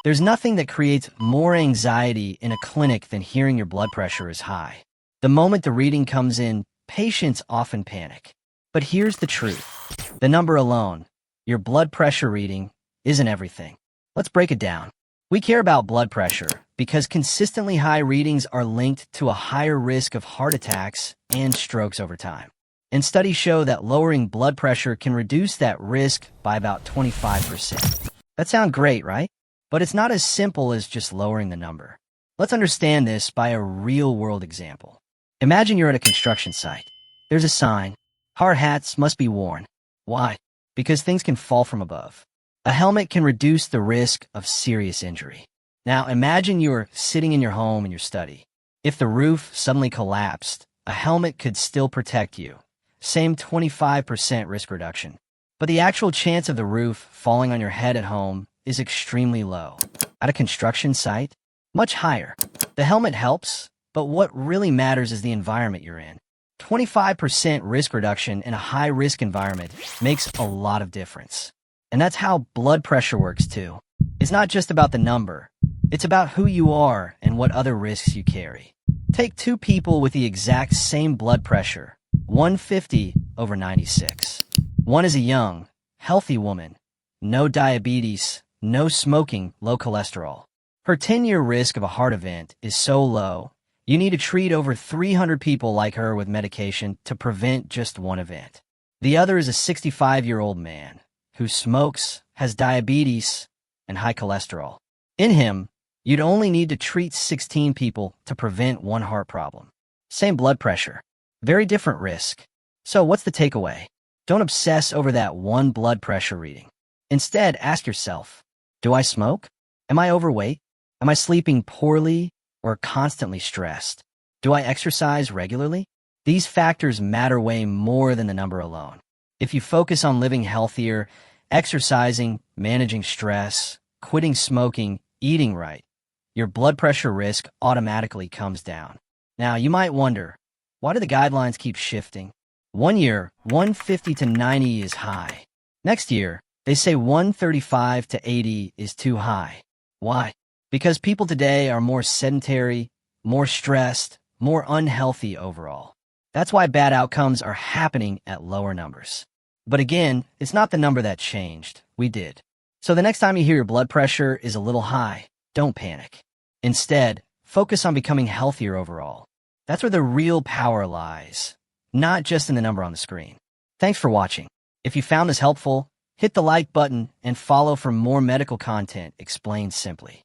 There's nothing that creates more anxiety in a clinic than hearing your blood pressure is high. The moment the reading comes in, patients often panic. But here's the truth. The number alone, your blood pressure reading, isn't everything. Let's break it down. We care about blood pressure because consistently high readings are linked to a higher risk of heart attacks and strokes over time. And studies show that lowering blood pressure can reduce that risk by about 25%. That sounds great, right? But it's not as simple as just lowering the number. Let's understand this by a real-world example. Imagine you're at a construction site. There's a sign, hard hats must be worn. Why? Because things can fall from above. A helmet can reduce the risk of serious injury. Now imagine you're sitting in your home in your study. If the roof suddenly collapsed, a helmet could still protect you. Same 25% risk reduction. But the actual chance of the roof falling on your head at home is extremely low. At a construction site, much higher. The helmet helps, but what really matters is the environment you're in. 25% risk reduction in a high-risk environment makes a lot of difference. And that's how blood pressure works too. It's not just about the number. It's about who you are and what other risks you carry. Take two people with the exact same blood pressure, 150/96. One is a young, healthy woman, no diabetes, no smoking, low cholesterol. Her 10-year risk of a heart event is so low, you need to treat over 300 people like her with medication to prevent just one event. The other is a 65-year-old man who smokes, has diabetes, and high cholesterol. In him, you'd only need to treat 16 people to prevent one heart problem. Same blood pressure, very different risk. So what's the takeaway? Don't obsess over that one blood pressure reading. Instead, ask yourself, do I smoke? Am I overweight? Am I sleeping poorly or constantly stressed? Do I exercise regularly? These factors matter way more than the number alone. If you focus on living healthier, exercising, managing stress, quitting smoking, eating right, your blood pressure risk automatically comes down. Now, you might wonder, why do the guidelines keep shifting? One year, 150/90 is high. Next year, they say 135/80 is too high. Why? Because people today are more sedentary, more stressed, more unhealthy overall. That's why bad outcomes are happening at lower numbers. But again, it's not the number that changed. We did. So the next time you hear your blood pressure is a little high, don't panic. Instead, focus on becoming healthier overall. That's where the real power lies, not just in the number on the screen. Thanks for watching. If you found this helpful, hit the like button and follow for more medical content explained simply.